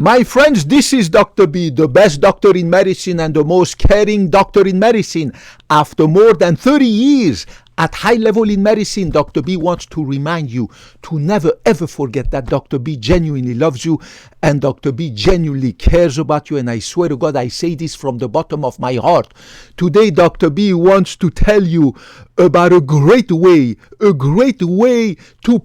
My friends, this is Dr. B, the best doctor in medicine and the most caring doctor in medicine. After more than 30 years at high level in medicine, Dr. B wants to remind you to never ever forget that Dr. B genuinely loves you and Dr. B genuinely cares about you. And I swear to God, I say this from the bottom of my heart. Today, Dr. B wants to tell you about a great way to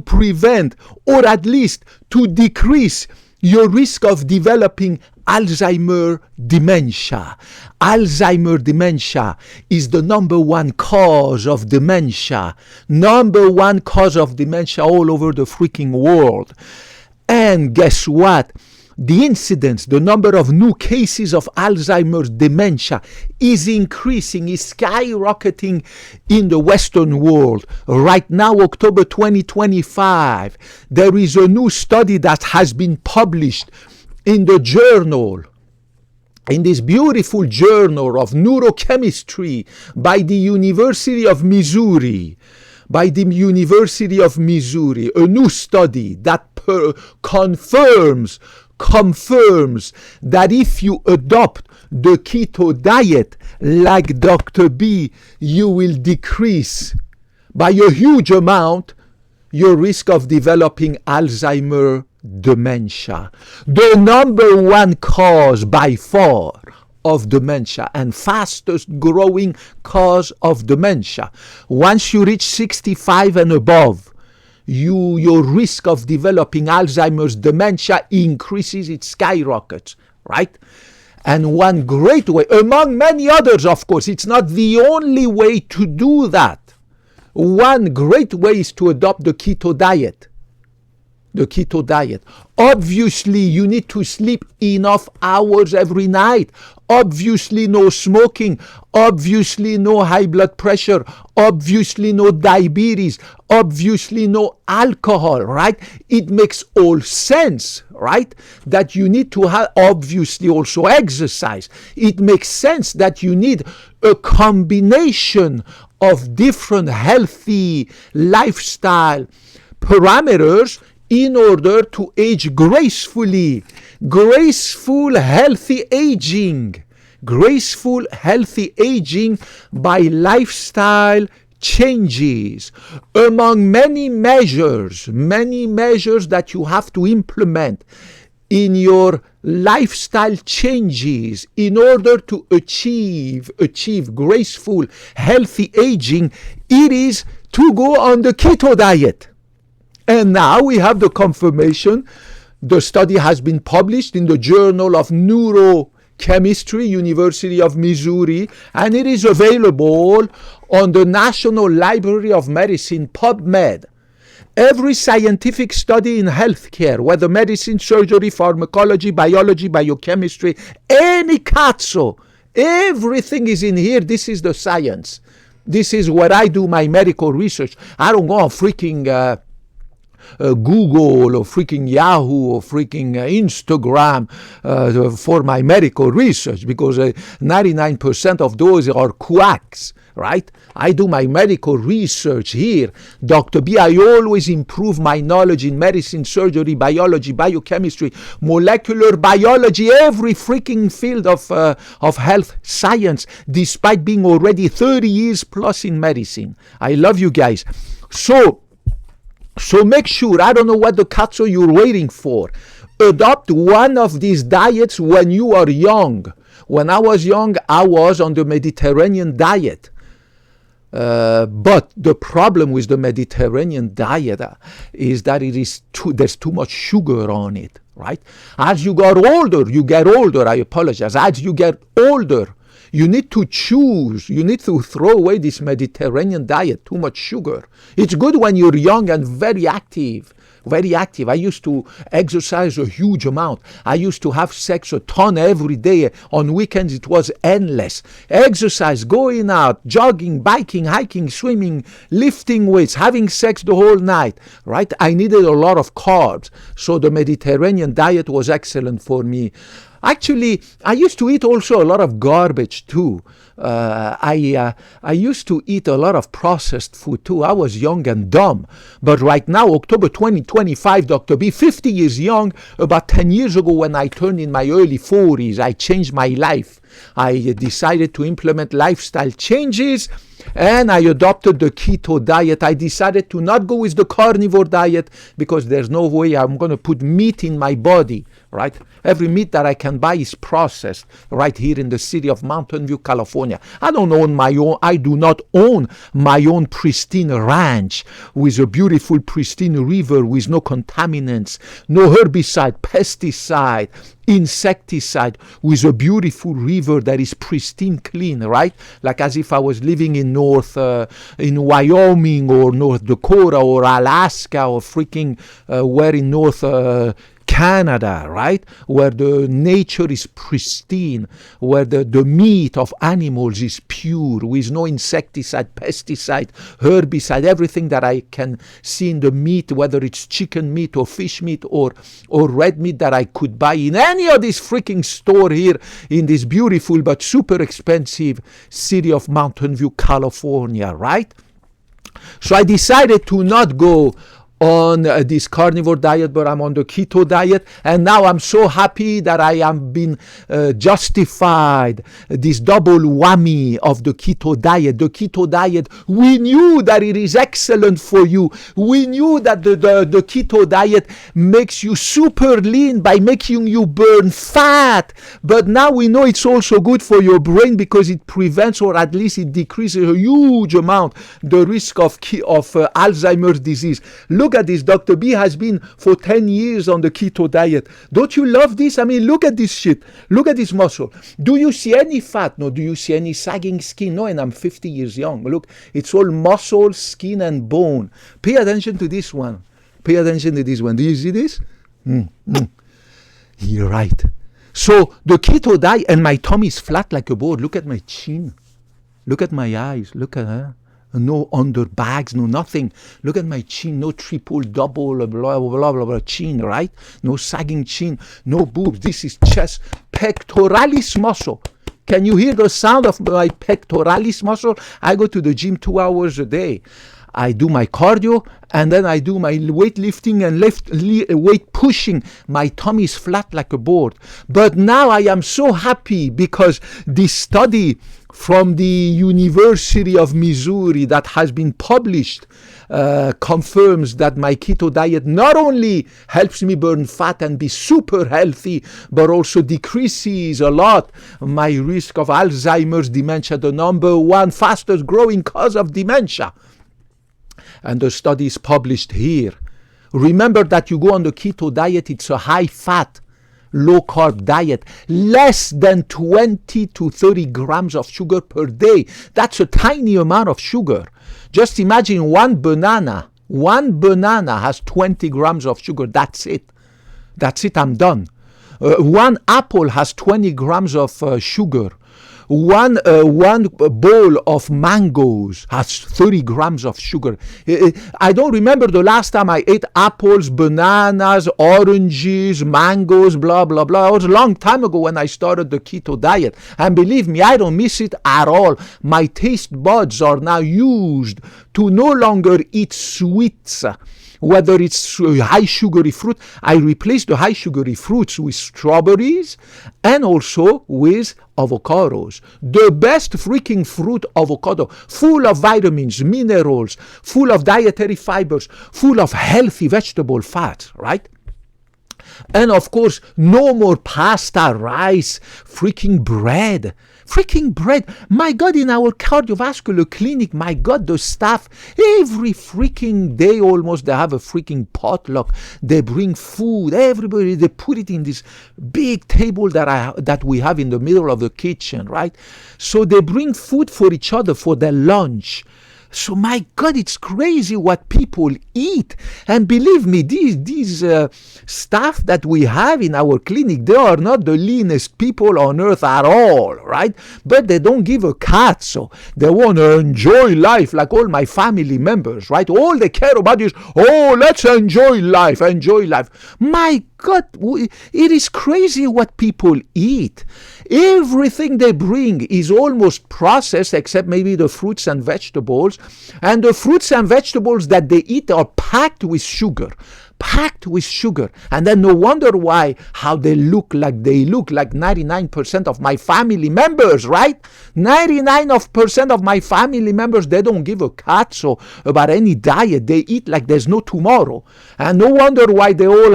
prevent, or at least to decrease your risk of developing Alzheimer dementia. Alzheimer dementia is the number one cause of dementia. Number one cause of dementia all over the freaking world. And guess what? The incidence, the number of new cases of Alzheimer's dementia is increasing, is skyrocketing in the Western world. Right now, October 2025, there is a new study that has been published in the journal, in this beautiful journal of neurochemistry by the University of Missouri. A new study that confirms that if you adopt the keto diet like Dr. B, you will decrease by a huge amount your risk of developing Alzheimer dementia. The number one cause by far of dementia and fastest growing cause of dementia. Once you reach 65 and above, your risk of developing Alzheimer's dementia increases, it skyrockets, right? And one great way, among many others, of course, it's not the only way to do that. One great way is to adopt the keto diet. Obviously, you need to sleep enough hours every night. Obviously, no smoking. Obviously, no high blood pressure. Obviously, no diabetes. Obviously, no alcohol, right? It makes all sense, right? That you need to have, obviously, also exercise. It makes sense that you need a combination of different healthy lifestyle parameters in order to age gracefully. Graceful, healthy aging. Graceful, healthy aging by lifestyle changes. Among many measures that you have to implement in your lifestyle changes in order to achieve graceful, healthy aging, it is to go on the keto diet. And now we have the confirmation. The study has been published in the Journal of Neurochemistry, University of Missouri, and it is available on the National Library of Medicine, PubMed. Every scientific study in healthcare, whether medicine, surgery, pharmacology, biology, biochemistry, any cazzo, everything is in here. This is the science. This is where I do my medical research. I don't go on freaking Google or freaking Yahoo or freaking Instagram for my medical research, because 99% of those are quacks, right? I do my medical research here. Dr. B, I always improve my knowledge in medicine, surgery, biology, biochemistry, molecular biology, every freaking field of health science, despite being already 30 years plus in medicine. I love you guys. So make sure, I don't know what the cazzo you're waiting for. Adopt one of these diets when you are young. When I was young, I was on the Mediterranean diet. But the problem with the Mediterranean diet is that there's too much sugar on it, right? As you get older, I apologize. As you get older, you need to choose. You need to throw away this Mediterranean diet, too much sugar. It's good when you're young and very active. I used to exercise a huge amount. I used to have sex a ton every day. On weekends, it was endless. Exercise, going out, jogging, biking, hiking, swimming, lifting weights, having sex the whole night, right? I needed a lot of carbs. So the Mediterranean diet was excellent for me. Actually, I used to eat also a lot of garbage too. I used to eat a lot of processed food too. I was young and dumb. But right now, October 2025, Dr. B, 50 years young, about 10 years ago when I turned in my early 40s, I changed my life. I decided to implement lifestyle changes and I adopted the keto diet. I decided to not go with the carnivore diet because there's no way I'm going to put meat in my body, right? Every meat that I can buy is processed right here in the city of Mountain View, California. I do not own my own pristine ranch with a beautiful pristine river with no contaminants, no herbicide, pesticide, insecticide, with a beautiful river that is pristine clean, right? Like as if I was living in in Wyoming or North Dakota or Alaska or freaking where in North Canada, right? Where the nature is pristine, where the meat of animals is pure, with no insecticide, pesticide, herbicide, everything that I can see in the meat, whether it's chicken meat or fish meat or red meat that I could buy in any of this freaking store here in this beautiful but super expensive city of Mountain View, California, right? So I decided to not go on this carnivore diet, but I'm on the keto diet, and now I'm so happy that I am been justified this double whammy of the keto diet. The keto diet, we knew that it is excellent for you. We knew that the keto diet makes you super lean by making you burn fat, but now we know it's also good for your brain because it prevents, or at least it decreases a huge amount the risk of Alzheimer's disease. Look at this. Dr. B has been for 10 years on the keto diet. Don't you love this? I mean, look at this shit. Look at this muscle. Do you see any fat? No. Do you see any sagging skin? No, and I'm 50 years young. Look, it's all muscle, skin, and bone. Pay attention to this one. Pay attention to this one. Do you see this? You're right. So the keto diet, and my tummy is flat like a board. Look at my chin. Look at my eyes. Look at her. No under bags, no nothing. Look at my chin, no triple, double, blah, blah, blah, blah, blah, chin, right? No sagging chin, no boobs. This is chest, pectoralis muscle. Can you hear the sound of my pectoralis muscle? I go to the gym 2 hours a day. I do my cardio and then I do my weightlifting and weight pushing. My tummy is flat like a board. But now I am so happy because this study from the University of Missouri that has been published confirms that my keto diet not only helps me burn fat and be super healthy, but also decreases a lot my risk of Alzheimer's dementia, the number one fastest growing cause of dementia. And the study is published here. Remember that you go on the keto diet, it's a high fat, low carb diet, less than 20 to 30 grams of sugar per day. That's a tiny amount of sugar. Just imagine one banana has 20 grams of sugar. That's it. I'm done. One apple has 20 grams of sugar. One bowl of mangoes has 30 grams of sugar. I don't remember the last time I ate apples, bananas, oranges, mangoes, blah, blah, blah. It was a long time ago when I started the keto diet. And believe me, I don't miss it at all. My taste buds are now used to no longer eat sweets. Whether it's high sugary fruit, I replace the high sugary fruits with strawberries and also with avocados. The best freaking fruit, avocado, full of vitamins, minerals, full of dietary fibers, full of healthy vegetable fats, right? And of course, no more pasta, rice, freaking bread. My God, in our cardiovascular clinic, my God, the staff, every freaking day almost, they have a freaking potluck. They bring food, everybody, they put it in this big table that we have in the middle of the kitchen, right? So they bring food for each other for their lunch. So my God, it's crazy what people eat. And believe me, these staff that we have in our clinic, they are not the leanest people on earth at all, right? But they don't give a cat, so they want to enjoy life like all my family members, right? All they care about is, oh, let's enjoy life. My God, it is crazy what people eat. Everything they bring is almost processed, except maybe the fruits and vegetables. And the fruits and vegetables that they eat are packed with sugar. Packed with sugar. And then no wonder why, how they look like 99% of my family members, right? 99% of my family members, they don't give a cazzo about any diet. They eat like there's no tomorrow. And no wonder why they are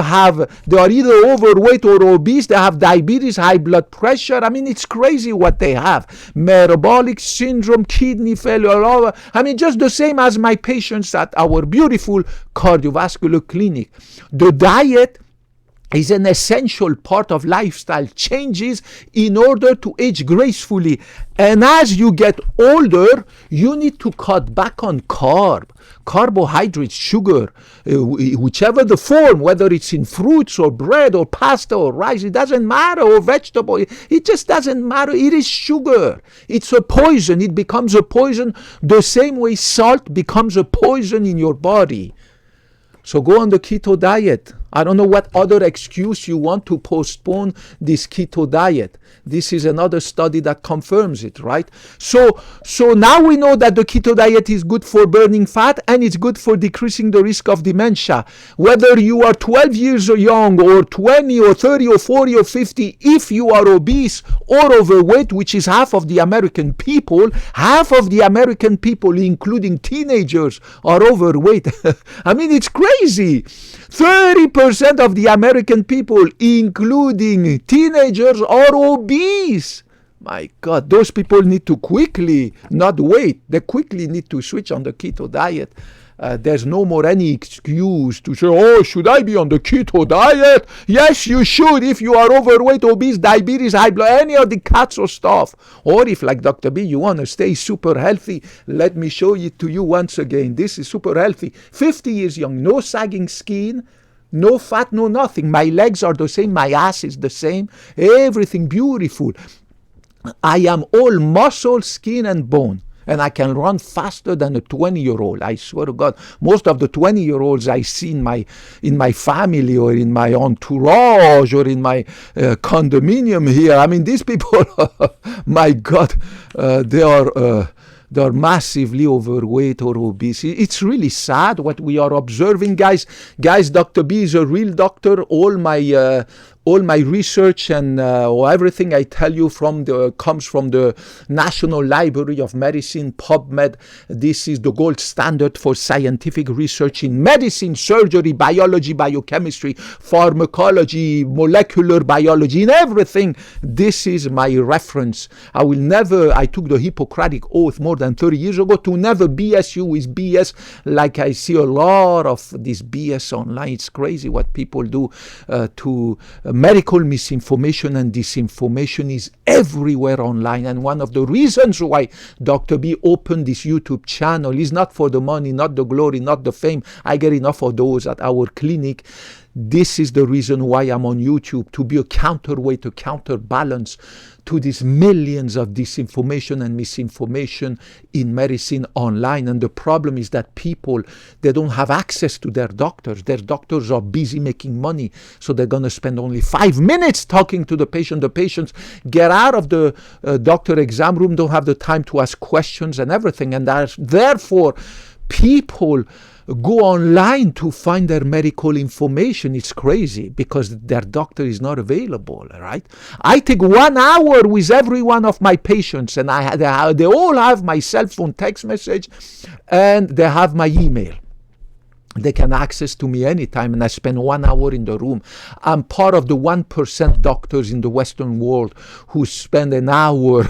either overweight or obese. They have diabetes, high blood pressure. I mean, it's crazy what they have. Metabolic syndrome, kidney failure, just the same as my patients at our beautiful cardiovascular clinic. The diet is an essential part of lifestyle changes in order to age gracefully. And as you get older, you need to cut back on carbohydrates, sugar, whichever the form, whether it's in fruits or bread or pasta or rice, it doesn't matter, or vegetable, it just doesn't matter. It is sugar. It's a poison. It becomes a poison the same way salt becomes a poison in your body. So go on the keto diet. I don't know what other excuse you want to postpone this keto diet. This is another study that confirms it, right? So now we know that the keto diet is good for burning fat and it's good for decreasing the risk of dementia. Whether you are 12 years young or 20 or 30 or 40 or 50, if you are obese or overweight, which is half of the American people, including teenagers, are overweight. I mean, it's crazy. 30% of the American people, including teenagers, are obese. My God, those people need to quickly, not wait, they quickly need to switch on the keto diet. There's no more any excuse to say, oh, should I be on the keto diet? Yes, you should if you are overweight, obese, diabetes, high blood, any of the cazzo stuff. Or if, like Dr. B, you want to stay super healthy, let me show it to you once again. This is super healthy. 50 years young, no sagging skin, no fat, no nothing. My legs are the same, my ass is the same, everything beautiful. I am all muscle, skin, and bone. And I can run faster than a 20-year-old. I swear to God, most of the 20-year-olds I see in my family or in my entourage or in my condominium here. I mean, these people, my God, they are massively overweight or obese. It's really sad what we are observing, guys. Dr. B is a real doctor. All my research and everything I tell you comes from the National Library of Medicine, PubMed. This is the gold standard for scientific research in medicine, surgery, biology, biochemistry, pharmacology, molecular biology, in everything. This is my reference. I took the Hippocratic Oath more than 30 years ago to never BS you with BS, like I see a lot of this BS online. It's crazy what people do to medical misinformation and disinformation is everywhere online. And one of the reasons why Dr. B opened this YouTube channel is not for the money, not the glory, not the fame. I get enough of those at our clinic. This is the reason why I'm on YouTube, to be a counterweight, a counterbalance to these millions of disinformation and misinformation in medicine online. And the problem is that people, they don't have access to their doctors. Their doctors are busy making money, so they're going to spend only 5 minutes talking to the patient. The patients get out of the doctor exam room, don't have the time to ask questions and everything. And therefore, people go online to find their medical information. It's crazy because their doctor is not available, right? I take 1 hour with every one of my patients, and they all have my cell phone text message and they have my email. They can access to me anytime, and I spend 1 hour in the room. I'm part of the 1% doctors in the Western world who spend an hour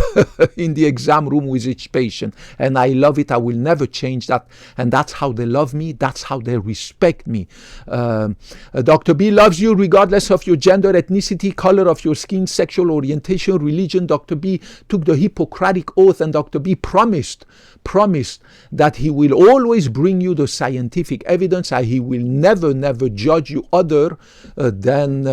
in the exam room with each patient, and I love it. I will never change that, and that's how they love me. That's how they respect me. Dr. B loves you regardless of your gender, ethnicity, color of your skin, sexual orientation, religion. Dr. B took the Hippocratic Oath, and Dr. B promised that he will always bring you the scientific evidence confidence. He will never judge you other than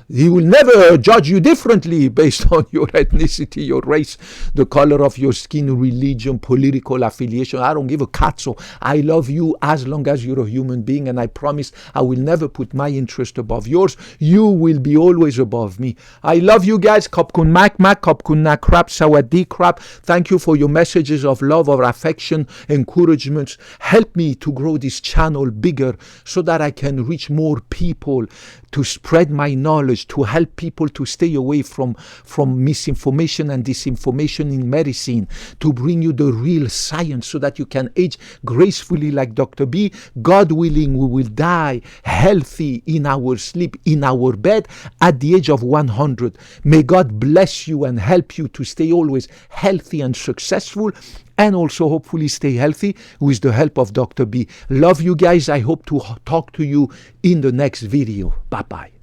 he will never judge you differently based on your ethnicity, your race, the color of your skin, religion, political affiliation. I don't give a cat. So I love you as long as you're a human being, and I promise I will never put my interest above yours. You will be always above me. I love you guys. Kopkun mak mak, kopkun na krap, sawadee krap. Thank you for your messages of love, of affection, encouragements. Help me to grow this channel bigger so that I can reach more people, to spread my knowledge, to help people to stay away from misinformation and disinformation in medicine, to bring you the real science so that you can age gracefully like Dr. B. God willing, we will die healthy in our sleep, in our bed at the age of 100. May God bless you and help you to stay always healthy and successful, and also hopefully stay healthy with the help of Dr. B. Love you guys. I hope to talk to you in the next video. Bye-bye.